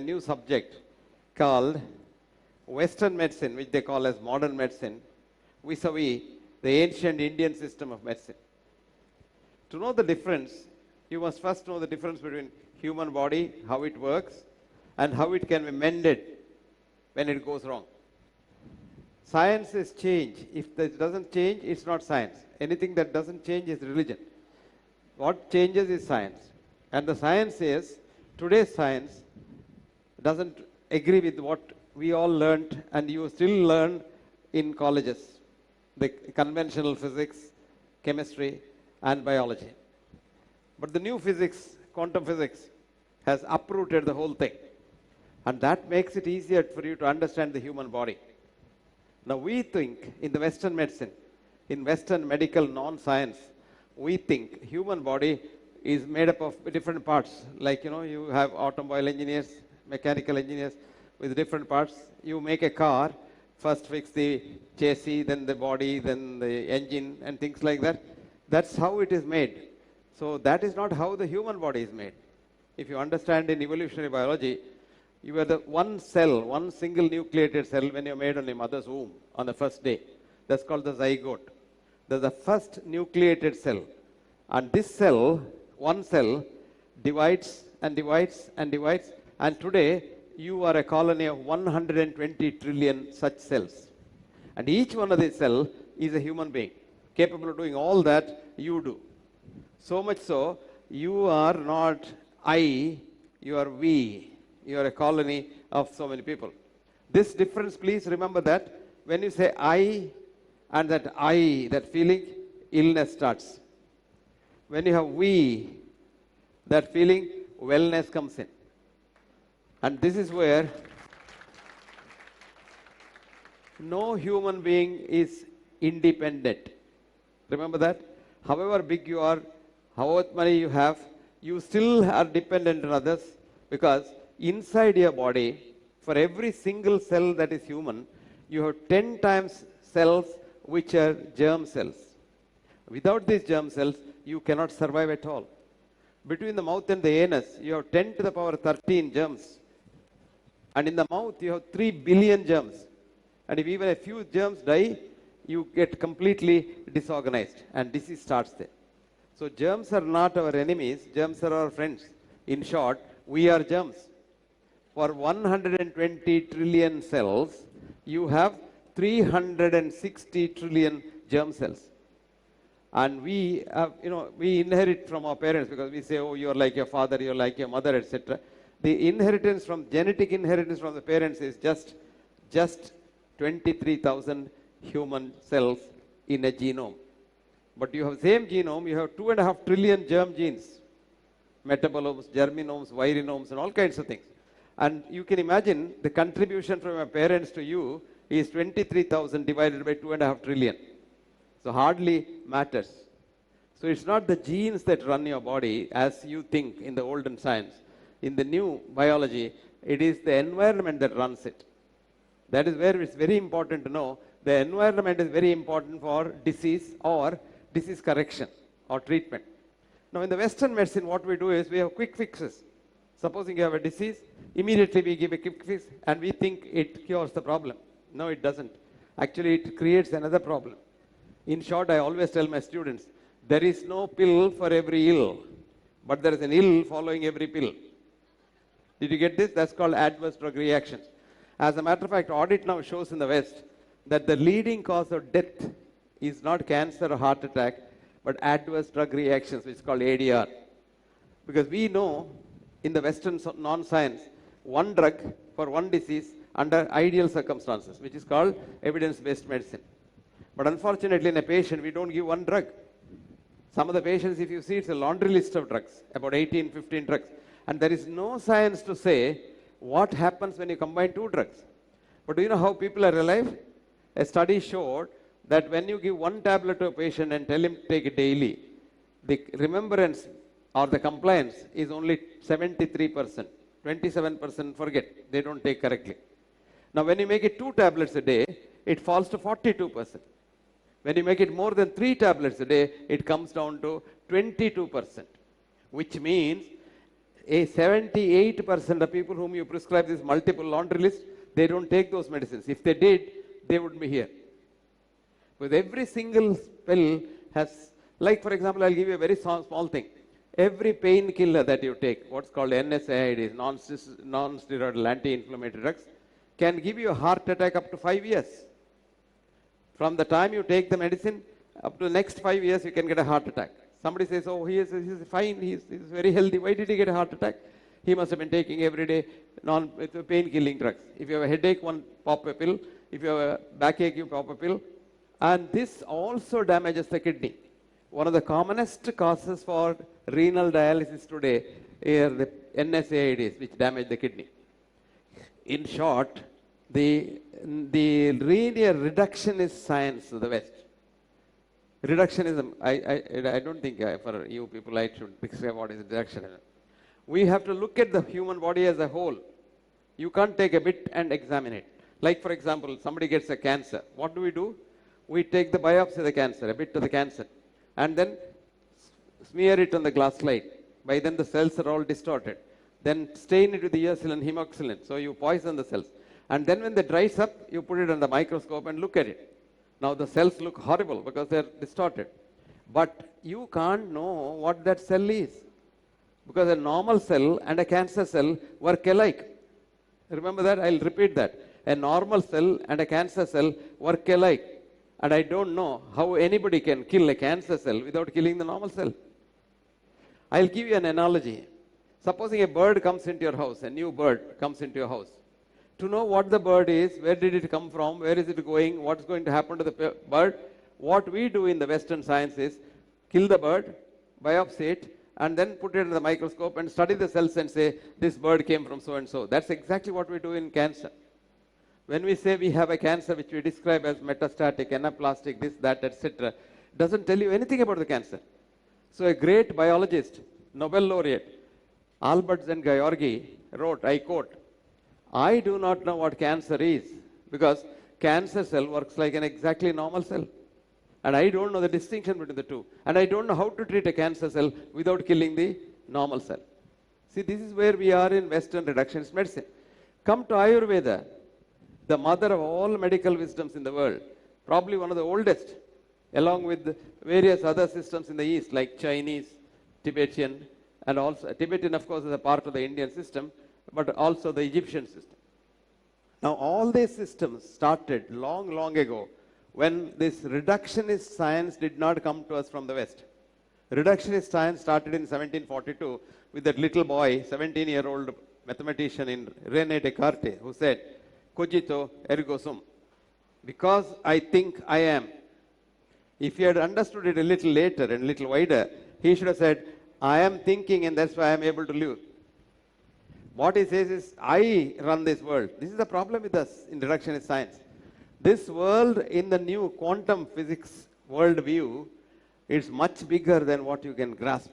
new subject called Western medicine, which they call as modern medicine, vis-a-vis the ancient Indian system of medicine. To know the difference, you must first know the difference between human body, how it works, and how it can be mended when it goes wrong. Science is change. If it doesn't change, it's not science. Anything that doesn't change is religion. What changes is science. And the science is, today's science doesn't agree with what we all learned and you still learn in colleges. The conventional physics, chemistry, and biology. But the new physics, quantum physics, has uprooted the whole thing. And that makes it easier for you to understand the human body. Now we think in the Western medicine, in Western medical non-science, we think human body is made up of different parts. Like, you have automobile engineers, mechanical engineers with different parts. You make a car, first fix the chassis, then the body, then the engine, and things like that. That's how it is made. So that is not how the human body is made. If you understand in evolutionary biology, you are the one cell, one single nucleated cell when you're made on your mother's womb on the first day. That's called the zygote. That's the first nucleated cell. And this cell, one cell, divides and divides and divides. And today, you are a colony of 120 trillion such cells. And each one of these cells is a human being, capable of doing all that you do. So much so, you are not I, you are we. You are a colony of so many people. This difference, please remember that when you say I and that I, that feeling, illness starts. When you have we, that feeling, wellness comes in. And this is where no human being is independent. Remember that? However big you are, however money you have, you still are dependent on others, because inside your body, for every single cell that is human, you have 10 times cells which are germ cells. Without these germ cells, you cannot survive at all. Between the mouth and the anus, you have 10 to the power 13 germs. And in the mouth, you have 3 billion germs. And if even a few germs die, you get completely disorganized and disease starts there. So germs are not our enemies, germs are our friends. In short, we are germs. For 120 trillion cells, you have 360 trillion germ cells. And we have, we inherit from our parents because we say, oh, you're like your father, you're like your mother, etc. The inheritance from, genetic inheritance from the parents is just 23,000 human cells in a genome. But you have same genome, you have 2.5 trillion germ genes, metabolomes, germinomes, virinomes, and all kinds of things. And you can imagine the contribution from your parents to you is 23,000 divided by 2.5 trillion. So hardly matters. So it's not the genes that run your body as you think in the olden science. In the new biology, it is the environment that runs it. That is where it's very important to know the environment is very important for disease or disease correction or treatment. Now in the Western medicine, what we do is we have quick fixes. Supposing you have a disease, immediately we give a quick fix and we think it cures the problem. No, it doesn't. Actually, it creates another problem. In short, I always tell my students, there is no pill for every ill, but there is an ill following every pill. Did you get this? That's called adverse drug reactions. As a matter of fact, audit now shows in the West that the leading cause of death is not cancer or heart attack, but adverse drug reactions, which is called ADR. Because we know in the Western non-science, one drug for one disease under ideal circumstances, which is called evidence-based medicine. But unfortunately, in a patient, we don't give one drug. Some of the patients, if you see, it's a laundry list of drugs, about 18, 15 drugs. And there is no science to say what happens when you combine two drugs. But do you know how people are alive? A study showed that when you give one tablet to a patient and tell him to take it daily, the remembrance or the compliance is only 73%. 27% forget. They don't take correctly. Now, when you make it 2 tablets a day, it falls to 42%. When you make it more than 3 tablets a day, it comes down to 22%, which means A 78% of people whom you prescribe this multiple laundry list, they don't take those medicines. If they did, they wouldn't be here. With every single pill has, like for example, I'll give you a very small thing. Every painkiller that you take, what's called NSAIDs, non-steroidal anti-inflammatory drugs, can give you a heart attack up to 5 years. From the time you take the medicine, up to the next 5 years, you can get a heart attack. Somebody says, oh, he's fine, he's very healthy. Why did he get a heart attack? He must have been taking every day pain-killing drugs. If you have a headache, one pop a pill. If you have a backache, you pop a pill. And this also damages the kidney. One of the commonest causes for renal dialysis today are the NSAIDs, which damage the kidney. In short, the linear reductionist science of the West. Reductionism, I don't think for you people I should describe what is reductionism. We have to look at the human body as a whole. You can't take a bit and examine it. Like for example, somebody gets a cancer. What do? We take the biopsy of the cancer, a bit of the cancer, and then smear it on the glass slide. By then the cells are all distorted. Then stain it with the ursulin, hemoxylin, so you poison the cells. And then when they dries up, you put it on the microscope and look at it. Now the cells look horrible because they're distorted. But you can't know what that cell is. Because a normal cell and a cancer cell work alike. Remember that? I'll repeat that. A normal cell and a cancer cell work alike. And I don't know how anybody can kill a cancer cell without killing the normal cell. I'll give you an analogy. Supposing a bird comes into your house, a new bird comes into your house. To know what the bird is, where did it come from, where is it going, what's going to happen to the bird, what we do in the Western science is kill the bird, biopsy it, and then put it in the microscope and study the cells and say, this bird came from so and so. That's exactly what we do in cancer. When we say we have a cancer which we describe as metastatic, anaplastic, this, that, etc., doesn't tell you anything about the cancer. So a great biologist, Nobel laureate, Albert Szent-Györgyi wrote, I quote, I do not know what cancer is because cancer cell works like an exactly normal cell. And I don't know the distinction between the two. And I don't know how to treat a cancer cell without killing the normal cell. See, this is where we are in Western reductionist medicine. Come to Ayurveda, the mother of all medical wisdoms in the world, probably one of the oldest, along with various other systems in the East, like Chinese, Tibetan, and also Tibetan, of course, is a part of the Indian system, but also the Egyptian system. Now, all these systems started long, long ago when this reductionist science did not come to us from the West. Reductionist science started in 1742 with that little boy, 17-year-old mathematician in René Descartes, who said, cogito ergo sum. Because I think I am. If he had understood it a little later and a little wider, he should have said, I am thinking and that's why I am able to live. What he says is, I run this world. This is the problem with us in reductionist science. This world in the new quantum physics worldview is much bigger than what you can grasp.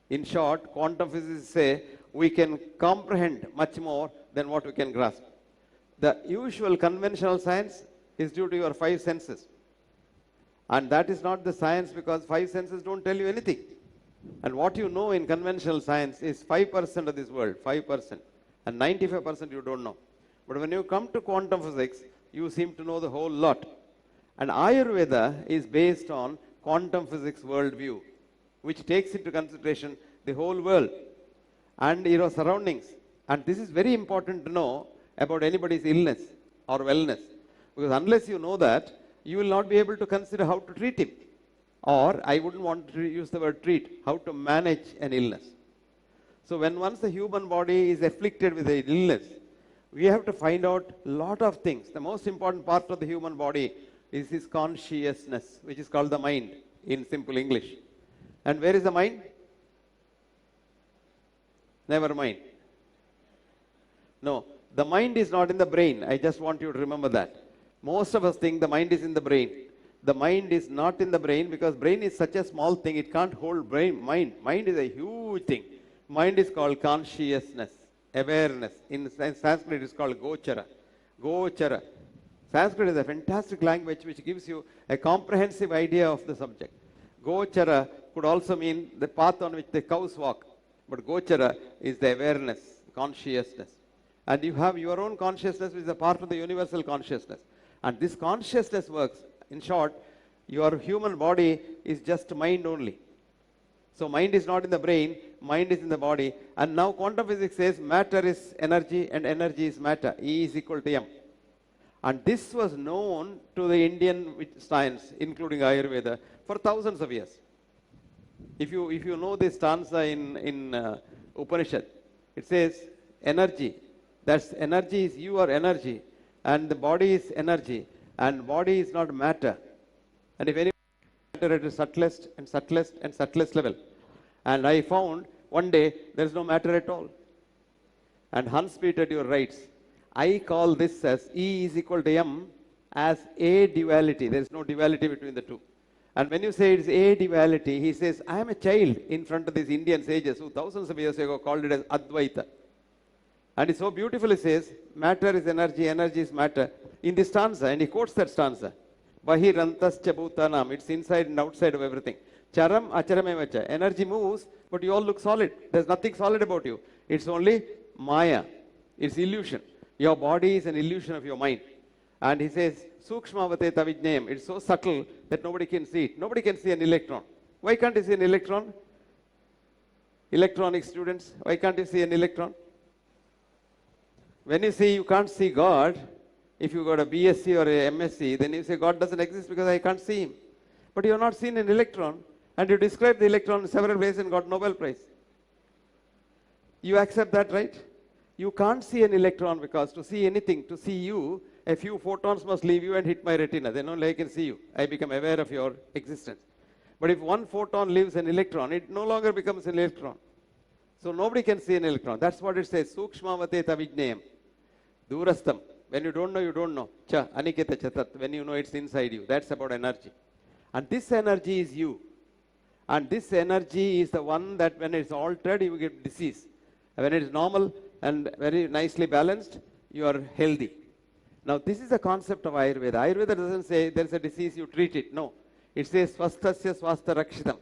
In short, quantum physicists say we can comprehend much more than what we can grasp. The usual conventional science is due to your 5 senses. And that is not the science because 5 senses don't tell you anything. And what you know in conventional science is 5% of this world, 5%. And 95% you don't know. But when you come to quantum physics, you seem to know the whole lot. And Ayurveda is based on quantum physics worldview, which takes into consideration the whole world and your surroundings. And this is very important to know about anybody's illness or wellness. Because unless you know that, you will not be able to consider how to treat him. Or, I wouldn't want to use the word treat, how to manage an illness. So when once the human body is afflicted with an illness, we have to find out a lot of things. The most important part of the human body is his consciousness, which is called the mind in simple English. And where is the mind? Never mind. No, the mind is not in the brain. I just want you to remember that. Most of us think the mind is in the brain. The mind is not in the brain because brain is such a small thing, it can't hold mind. Mind is a huge thing. Mind is called consciousness, awareness. In Sanskrit it is called gochara. Gochara. Sanskrit is a fantastic language which gives you a comprehensive idea of the subject. Gochara could also mean the path on which the cows walk. But Gochara is the awareness, consciousness. And you have your own consciousness, which is a part of the universal consciousness. And this consciousness works. In short, your human body is just mind only. So mind is not in the brain, mind is in the body. And now quantum physics says matter is energy and energy is matter. E is equal to m. And this was known to the Indian science, including Ayurveda, for thousands of years. If you know this stanza in Upanishad, it says energy. That's energy is you are energy, and the body is energy, and body is not matter. And if any matter at the subtlest and subtlest and subtlest level, and I found one day there is no matter at all. And Hans Peter Dewar writes, I call this as E is equal to m as a duality. There is no duality between the two. And when you say it's a duality, he says, I am a child in front of these Indian sages who thousands of years ago called it as Advaita. And he so beautifully says, matter is energy, energy is matter, in this stanza, and he quotes that stanza. Bahirantascha bhutanam, it's inside and outside of everything. Charam acharamevacha, energy moves, but you all look solid. There's nothing solid about you. It's only maya, it's illusion. Your body is an illusion of your mind. And he says, Sukshmavate tavijnayam. It's so subtle that nobody can see it. Nobody can see an electron. Why can't you see an electron? Electronic students, why can't you see an electron? When you say you can't see God, if you got a BSc or a MSc, then you say God doesn't exist because I can't see him. But you have not seen an electron, and you describe the electron in several ways and got Nobel Prize. You accept that, right? You can't see an electron because to see anything, to see you, a few photons must leave you and hit my retina. Then only I can see you. I become aware of your existence. But if one photon leaves an electron, it no longer becomes an electron. So nobody can see an electron. That's what it says. Sukshmavate tavijnayam. Durastam. When you don't know, you don't know. Cha, aniketa chatat. When you know, it's inside you. That's about energy. And this energy is you. And this energy is the one that when it's altered, you get disease. And when it is normal and very nicely balanced, you are healthy. Now, this is the concept of Ayurveda. Ayurveda doesn't say there's a disease, you treat it. No. It says swasthasya swastha rakshitam.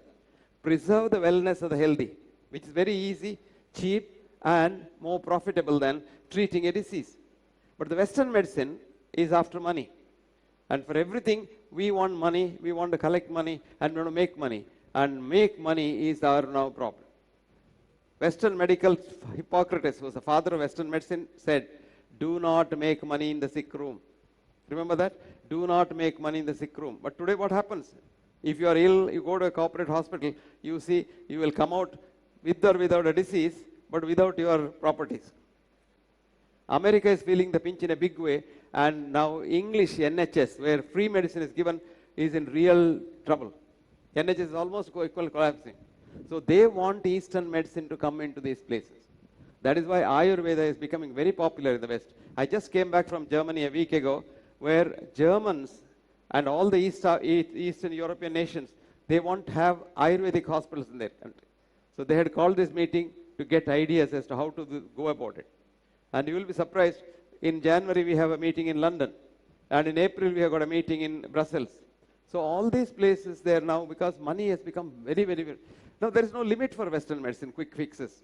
Preserve the wellness of the healthy, which is very easy, cheap, and more profitable than treating a disease. But the Western medicine is after money. And for everything, we want money, we want to collect money, and we want to make money. And make money is our now problem. Western medical, Hippocrates, who was the father of Western medicine, said, do not make money in the sick room. Remember that? Do not make money in the sick room. But today what happens? If you are ill, you go to a corporate hospital, you see, you will come out with or without a disease, but without your properties. America is feeling the pinch in a big way, and now English NHS, where free medicine is given, is in real trouble. NHS is almost collapsing. So they want Eastern medicine to come into these places. That is why Ayurveda is becoming very popular in the West. I just came back from Germany a week ago, where Germans and all the Eastern European nations, they want to have Ayurvedic hospitals in their country. So they had called this meeting to get ideas as to how to go about it. And you will be surprised, in January we have a meeting in London, and in April we have got a meeting in Brussels. So all these places there now, because money has become very, very, very... Now there is no limit for Western medicine, quick fixes.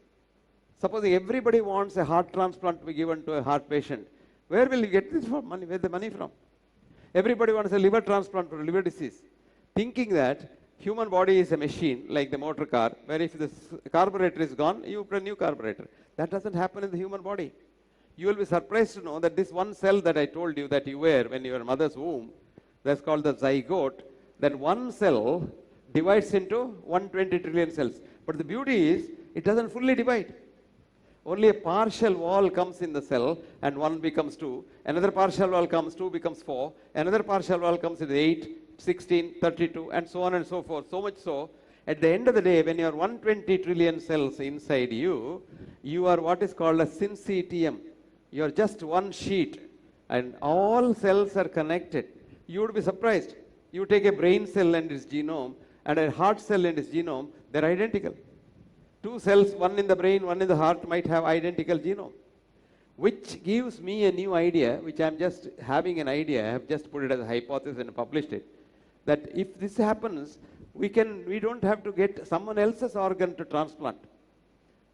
Supposing everybody wants a heart transplant to be given to a heart patient, where will you get this from money? Where the money from? Everybody wants a liver transplant for a liver disease, thinking that human body is a machine like the motor car, where if the carburetor is gone, you put a new carburetor. That doesn't happen in the human body. You will be surprised to know that this one cell that I told you that you wear when you are in mother's womb, that's called the zygote, that one cell divides into 120 trillion cells. But the beauty is, it doesn't fully divide. Only a partial wall comes in the cell, and 1 becomes 2. Another partial wall comes, 2 becomes 4. Another partial wall comes in 8, 16, 32, and so on and so forth. So much so, at the end of the day, when you are 120 trillion cells inside you, you are what is called a syncytium. You are just one sheet, and all cells are connected. You would be surprised. You take a brain cell and its genome, and a heart cell and its genome, they're identical. 2 cells, one in the brain, one in the heart, might have identical genome, which gives me a new idea, which I'm just having an idea. I have just put it as a hypothesis and published it, that if this happens, we don't have to get someone else's organ to transplant.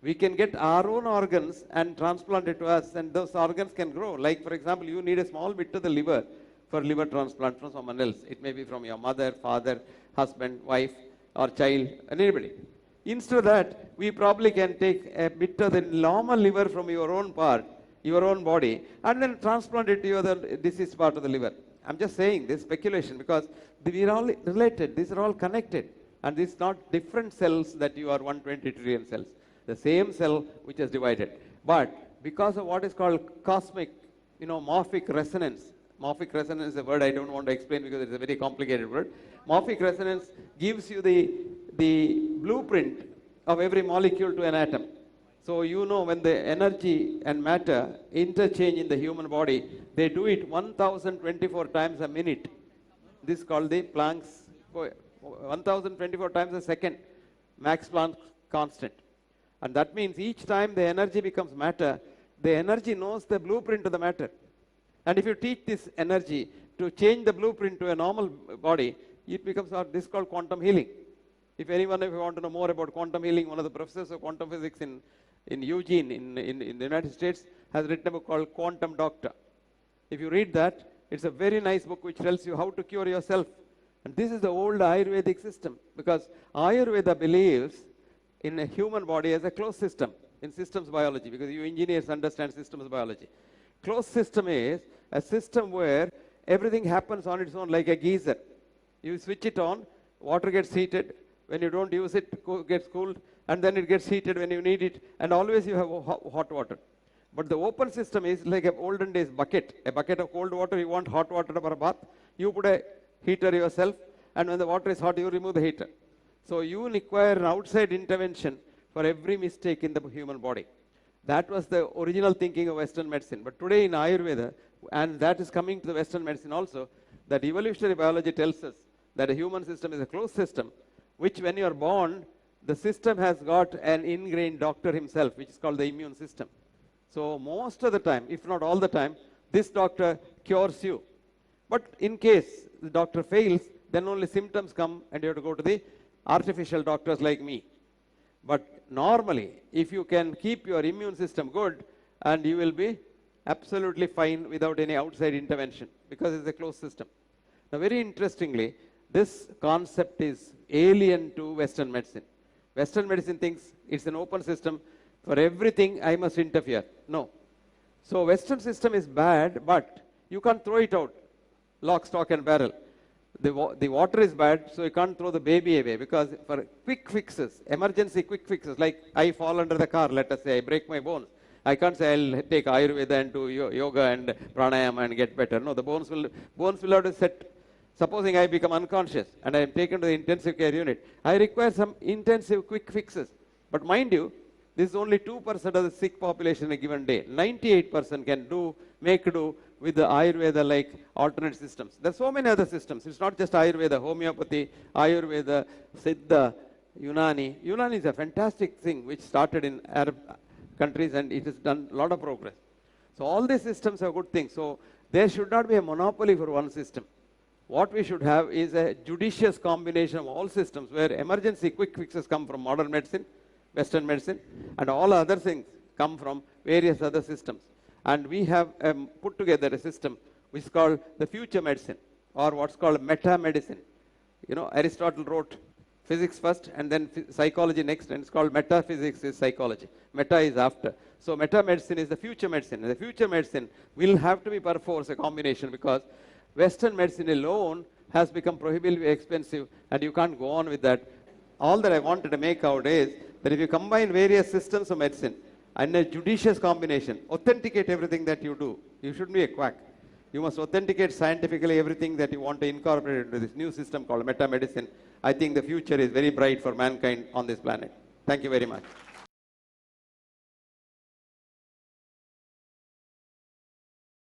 We can get our own organs and transplant it to us, and those organs can grow. Like, for example, you need a small bit of the liver for liver transplant from someone else. It may be from your mother, father, husband, wife, or child, anybody. Instead of that, we probably can take a bit of the normal liver from your own part, your own body, and then transplant it to your other deceased part of the liver. I'm just saying this speculation because we are all related. These are all connected. And these are not different cells that you are 120 trillion cells. The same cell which is divided. But because of what is called cosmic, morphic resonance. Morphic resonance is a word I don't want to explain because it's a very complicated word. Morphic resonance gives you the blueprint of every molecule to an atom. So when the energy and matter interchange in the human body, they do it 1024 times a minute. This is called the Planck's 1024 times a second, Max Planck constant. And that means each time the energy becomes matter, the energy knows the blueprint of the matter. And if you teach this energy to change the blueprint to a normal body, it becomes this is called quantum healing. If you want to know more about quantum healing, one of the professors of quantum physics in Eugene, in the United States, has written a book called Quantum Doctor. If you read that, it's a very nice book which tells you how to cure yourself. And this is the old Ayurvedic system, because Ayurveda believes in a human body as a closed system, in systems biology, because you engineers understand systems biology. Closed system is a system where everything happens on its own like a geyser. You switch it on, water gets heated. When you don't use it, it gets cooled, and then it gets heated when you need it, and always you have hot water. But the open system is like an olden days bucket. A bucket of cold water, you want hot water for a bath, you put a heater yourself, and when the water is hot, you remove the heater. So you require an outside intervention for every mistake in the human body. That was the original thinking of Western medicine. But today in Ayurveda, and that is coming to the Western medicine also, that evolutionary biology tells us that a human system is a closed system, which when you are born, the system has got an ingrained doctor himself, which is called the immune system. So most of the time, if not all the time, this doctor cures you. But in case the doctor fails, then only symptoms come and you have to go to the artificial doctors like me. But normally, if you can keep your immune system good, and you will be absolutely fine without any outside intervention, because it's a closed system. Now, very interestingly, this concept is alien to Western medicine. Western medicine thinks it's an open system. For everything, I must interfere. No. So Western system is bad, but you can't throw it out, lock, stock, and barrel. The water is bad, so you can't throw the baby away, because for quick fixes, emergency quick fixes, like I fall under the car, let us say, I break my bones. I can't say I'll take Ayurveda and do yoga and pranayama and get better. No, the bones will have to set. Supposing I become unconscious and I am taken to the intensive care unit, I require some intensive quick fixes. But mind you, this is only 2% of the sick population in a given day. 98% can make do with the Ayurveda-like alternate systems. There are so many other systems. It's not just Ayurveda, homeopathy, Ayurveda, Siddha, Unani. Unani is a fantastic thing which started in Arab countries, and it has done a lot of progress. So all these systems are good things. So there should not be a monopoly for one system. What we should have is a judicious combination of all systems, where emergency quick fixes come from modern medicine, Western medicine, and all other things come from various other systems. And we have put together a system which is called the future medicine, or what's called meta medicine. Aristotle wrote physics first and then psychology next, and it's called metaphysics is psychology. Meta is after. So meta medicine is the future medicine. And the future medicine will have to be perforce a combination, because Western medicine alone has become prohibitively expensive, and you can't go on with that. All that I wanted to make out is that if you combine various systems of medicine and a judicious combination, authenticate everything that you do. You shouldn't be a quack. You must authenticate scientifically everything that you want to incorporate into this new system called meta medicine. I think the future is very bright for mankind on this planet. Thank you very much.